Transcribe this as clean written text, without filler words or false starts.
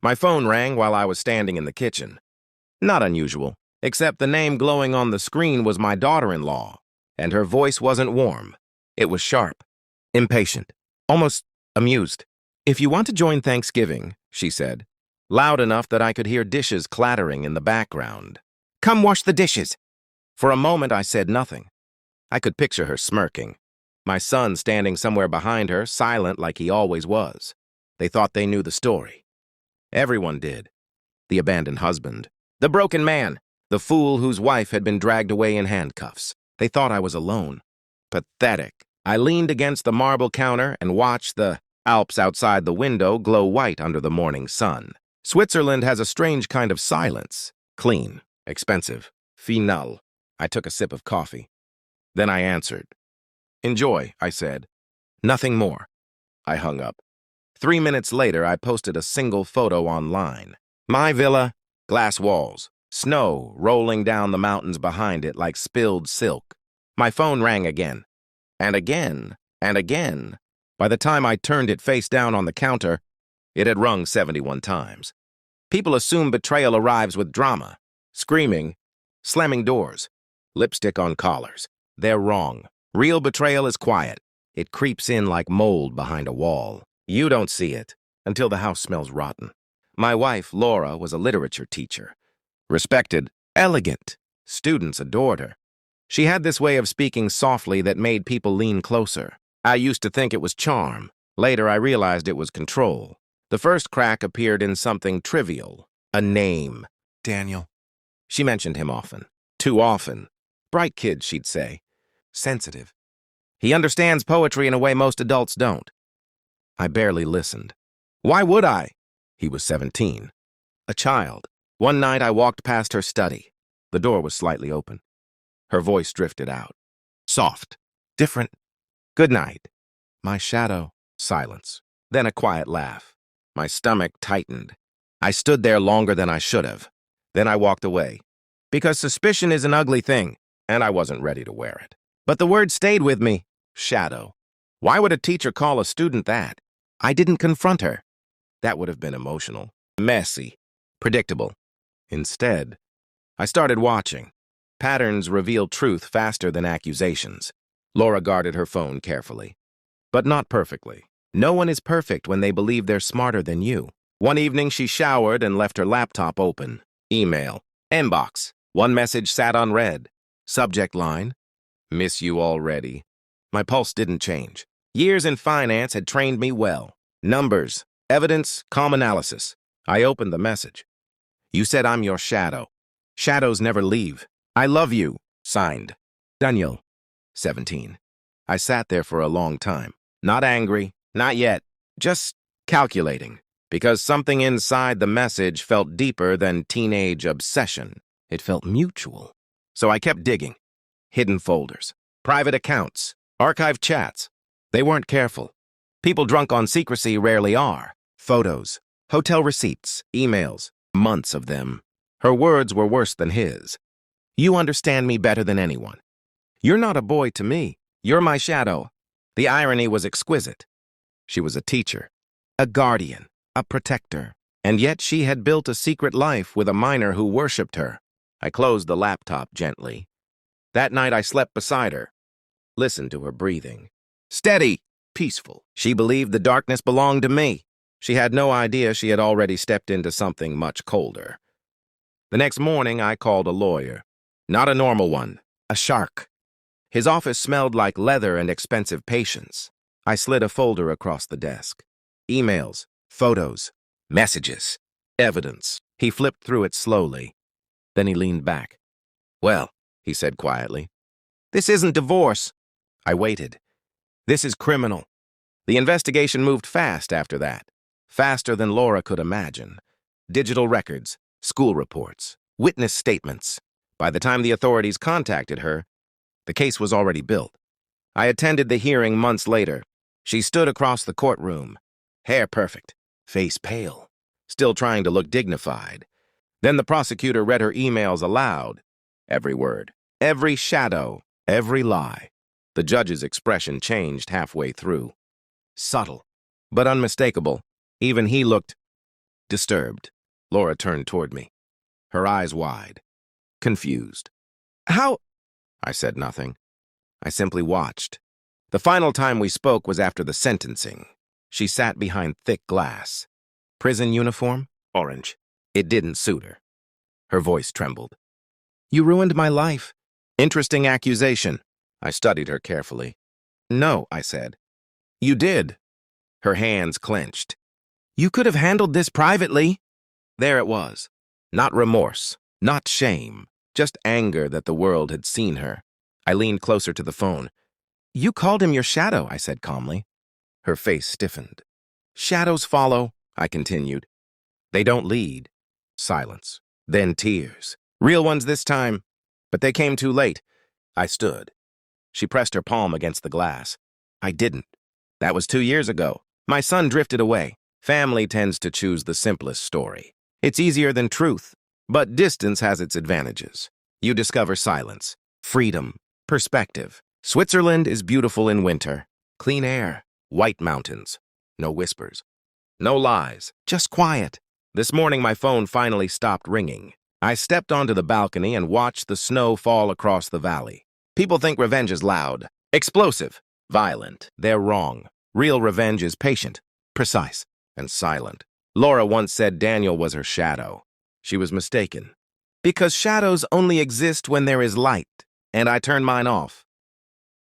My phone rang while I was standing in the kitchen. Not unusual, except the name glowing on the screen was my daughter-in-law, and her voice wasn't warm. It was sharp, impatient, almost amused. "If you want to join Thanksgiving," she said, loud enough that I could hear dishes clattering in the background. "Come wash the dishes." For a moment, I said nothing. I could picture her smirking. My son standing somewhere behind her, silent like he always was. They thought they knew the story. Everyone did. The abandoned husband, the broken man, the fool whose wife had been dragged away in handcuffs. They thought I was alone. Pathetic. I leaned against the marble counter and watched the Alps outside the window glow white under the morning sun. Switzerland has a strange kind of silence. Clean, expensive, final. I took a sip of coffee. Then I answered. "Enjoy," I said. Nothing more. I hung up. 3 minutes later, I posted a single photo online. My villa, glass walls, snow rolling down the mountains behind it like spilled silk. My phone rang again, and again, and again. By the time I turned it face down on the counter, it had rung 71 times. People assume betrayal arrives with drama, screaming, slamming doors, lipstick on collars. They're wrong. Real betrayal is quiet. It creeps in like mold behind a wall. You don't see it until the house smells rotten. My wife, Laura, was a literature teacher. Respected, elegant. Students adored her. She had this way of speaking softly that made people lean closer. I used to think it was charm. Later, I realized it was control. The first crack appeared in something trivial. A name. Daniel. She mentioned him often. Too often. Bright kid, she'd say. Sensitive. He understands poetry in a way most adults don't. I barely listened. Why would I? He was 17. A child. One night I walked past her study. The door was slightly open. Her voice drifted out. Soft. Different. Good night. My shadow. Silence. Then a quiet laugh. My stomach tightened. I stood there longer than I should have. Then I walked away. Because suspicion is an ugly thing, and I wasn't ready to wear it. But the word stayed with me. Shadow. Why would a teacher call a student that? I didn't confront her. That would have been emotional, messy, predictable. Instead, I started watching. Patterns reveal truth faster than accusations. Laura guarded her phone carefully. But not perfectly. No one is perfect when they believe they're smarter than you. One evening, she showered and left her laptop open. Email. Inbox. One message sat unread. Subject line. Miss you already. My pulse didn't change. Years in finance had trained me well. Numbers, evidence, calm analysis. I opened the message. You said I'm your shadow. Shadows never leave. I love you. Signed. Daniel. 17. I sat there for a long time. Not angry. Not yet. Just calculating. Because something inside the message felt deeper than teenage obsession. It felt mutual. So I kept digging. Hidden folders. Private accounts. Archived chats. They weren't careful. People drunk on secrecy rarely are. Photos. Hotel receipts. Emails. Months of them. Her words were worse than his. You understand me better than anyone. You're not a boy to me. You're my shadow. The irony was exquisite. She was a teacher, a guardian, a protector, and yet she had built a secret life with a minor who worshipped her. I closed the laptop gently. That night I slept beside her, listened to her breathing. Steady, peaceful. She believed the darkness belonged to me. She had no idea she had already stepped into something much colder. The next morning I called a lawyer. Not a normal one, a shark. His office smelled like leather and expensive patience. I slid a folder across the desk. Emails, photos, messages, evidence. He flipped through it slowly. Then he leaned back. Well, he said quietly, this isn't divorce. I waited. This is criminal. The investigation moved fast after that. Faster than Laura could imagine. Digital records, school reports, witness statements. By the time the authorities contacted her, the case was already built. I attended the hearing months later. She stood across the courtroom, hair perfect, face pale, still trying to look dignified. Then the prosecutor read her emails aloud. Every word, every shadow, every lie. The judge's expression changed halfway through. Subtle, but unmistakable. Even he looked Disturbed, Laura turned toward me, her eyes wide, confused. How? I said nothing. I simply watched. The final time we spoke was after the sentencing. She sat behind thick glass. Prison uniform? Orange. It didn't suit her. Her voice trembled. You ruined my life. Interesting accusation. I studied her carefully. No, I said. You did. Her hands clenched. You could have handled this privately. There it was. Not remorse, not shame, just anger that the world had seen her. I leaned closer to the phone. You called him your shadow, I said calmly. Her face stiffened. Shadows follow, I continued. They don't lead. Silence. Then tears. Real ones this time. But they came too late. I stood. She pressed her palm against the glass. I didn't. That was 2 years ago. My son drifted away. Family tends to choose the simplest story. It's easier than truth, but distance has its advantages. You discover silence, freedom, perspective. Switzerland is beautiful in winter. Clean air, white mountains, no whispers, no lies, just quiet. This morning my phone finally stopped ringing. I stepped onto the balcony and watched the snow fall across the valley. People think revenge is loud, explosive, violent. They're wrong. Real revenge is patient, precise, and silent. Laura once said Daniel was her shadow. She was mistaken. Because shadows only exist when there is light, and I turned mine off.